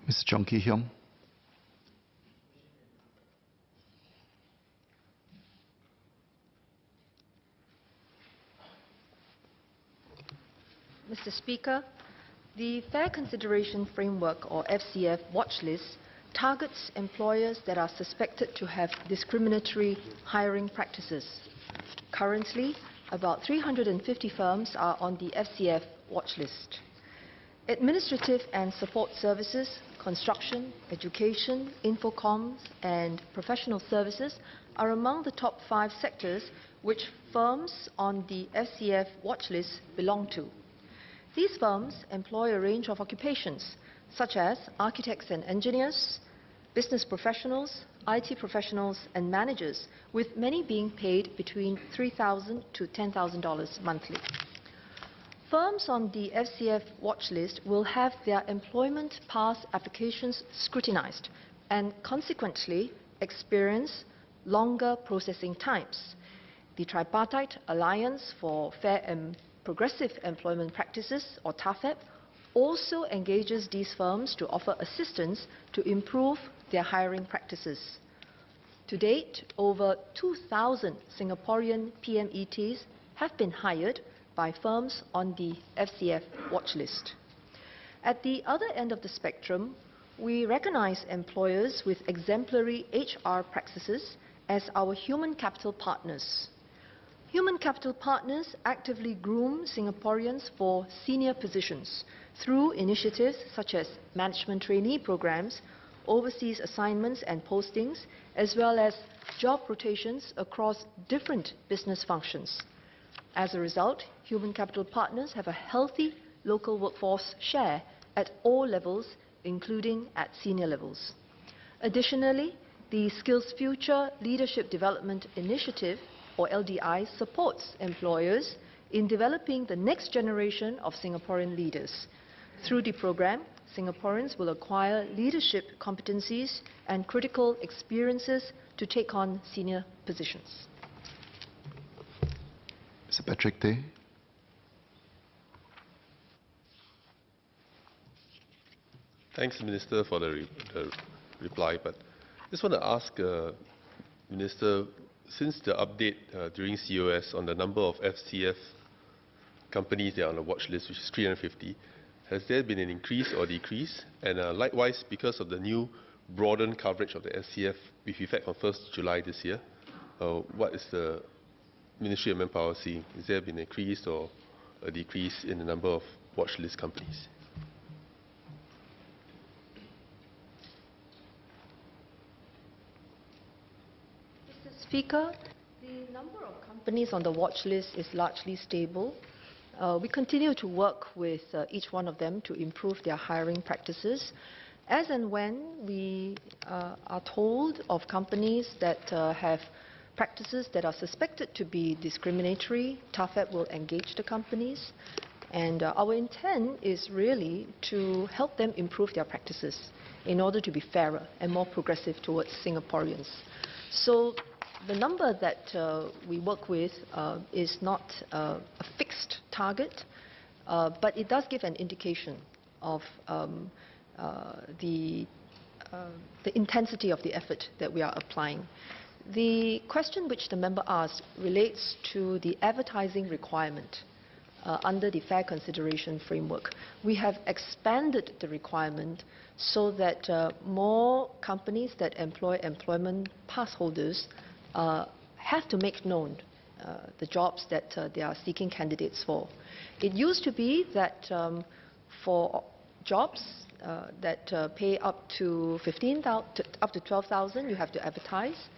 Mr. Chong Ki-hyung. Mr. Speaker, the Fair Consideration Framework, or FCF Watchlist, targets employers that are suspected to have discriminatory hiring practices. Currently, about 350 firms are on the FCF Watchlist. Administrative and support services, construction, education, infocoms, and professional services are among the top 5 sectors which firms on the FCF Watchlist belong to. These firms employ a range of occupations, such as architects and engineers, business professionals, IT professionals, and managers, with many being paid between $3,000 to $10,000 monthly. Firms on the FCF Watchlist will have their employment pass applications scrutinized and consequently experience longer processing times. The Tripartite Alliance for Fair and Progressive Employment Practices, or TAFEP, also engages these firms to offer assistance to improve their hiring practices. To date, over 2,000 Singaporean PMETs have been hired by firms on the FCF Watchlist. At the other end of the spectrum, we recognize employers with exemplary HR practices as our human capital partners. Human capital partners actively groom Singaporeans for senior positions through initiatives such as management trainee programs, overseas assignments and postings, as well as job rotations across different business functions. As a result, human capital partners have a healthy local workforce share at all levels, including at senior levels. Additionally, the Skills Future Leadership Development Initiative, or LDI, supports employers in developing the next generation of Singaporean leaders. Through the program, Singaporeans will acquire leadership competencies and critical experiences to take on senior positions. Mr. Patrick Tay. Thanks, Minister, for the reply. But I just want to ask, Minister, since the update during COS on the number of FCF companies that are on the watch list, which is 350, has there been an increase or decrease? And likewise, because of the new broadened coverage of the FCF with effect from 1st July this year, what is the Ministry of Manpower seeing? Has there been an increase or a decrease in the number of watch list companies? Mr. Speaker, the number of companies on the watch list is largely stable. We continue to work with each one of them to improve their hiring practices. As and when we are told of companies that have practices that are suspected to be discriminatory, TAFEP will engage the companies. And our intent is really to help them improve their practices in order to be fairer and more progressive towards Singaporeans. So the number that we work with is not a fixed target, but it does give an indication of the intensity of the effort that we are applying. The question which the member asked relates to the advertising requirement under the Fair Consideration Framework. We have expanded the requirement so that more companies that employ employment pass holders have to make known the jobs that they are seeking candidates for. It used to be that for jobs that pay up to 12,000, you have to advertise.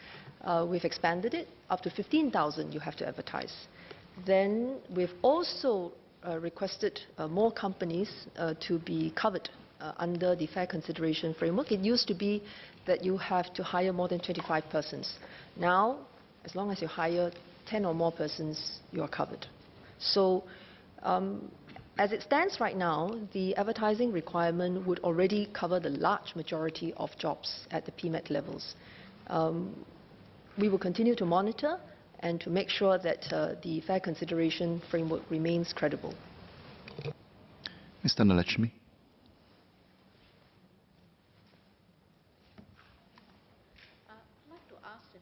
We've expanded it up to 15,000. You have to advertise. Then we've also requested more companies to be covered under the Fair Consideration Framework. It used to be that you have to hire more than 25 persons. Now, as long as you hire 10 or more persons, you are covered. So, as it stands right now, the advertising requirement would already cover the large majority of jobs at the PMET levels. We will continue to monitor and to make sure that the Fair Consideration Framework remains credible. Mr. Nalachmi.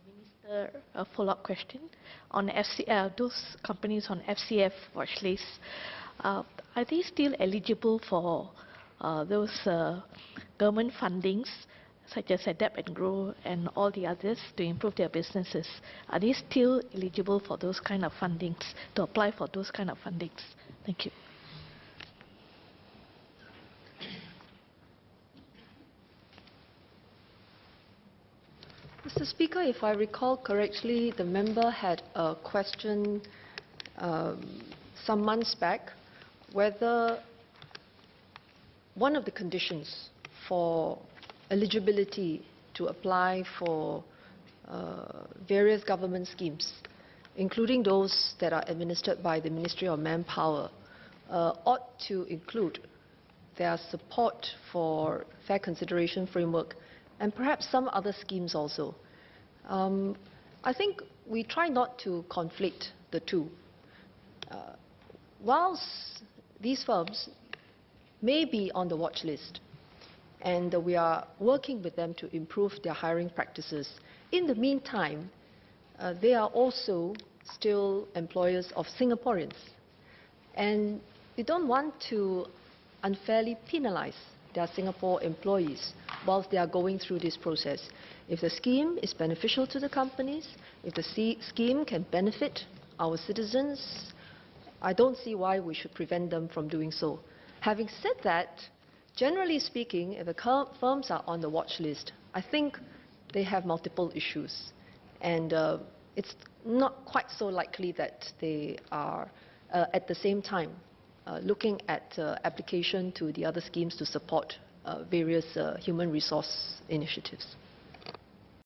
Minister, a follow-up question on those companies on FCF watch list. Are they still eligible for those government fundings, such as Adapt and Grow and all the others, to improve their businesses? Are they still eligible for those kind of fundings, to apply for those kind of fundings? Thank you. Mr. Speaker, if I recall correctly, the member had a question some months back whether one of the conditions for eligibility to apply for various government schemes, including those that are administered by the Ministry of Manpower, ought to include their support for fair consideration framework and perhaps some other schemes also. I think we try not to conflict the two. Whilst these firms may be on the watch list, and we are working with them to improve their hiring practices, in the meantime, they are also still employers of Singaporeans. And we don't want to unfairly penalize their Singapore employees whilst they are going through this process. If the scheme is beneficial to the companies, if the scheme can benefit our citizens, I don't see why we should prevent them from doing so. Having said that, generally speaking, if the firms are on the watch list, I think they have multiple issues. And it's not quite so likely that they are at the same time looking at application to the other schemes to support various human resource initiatives.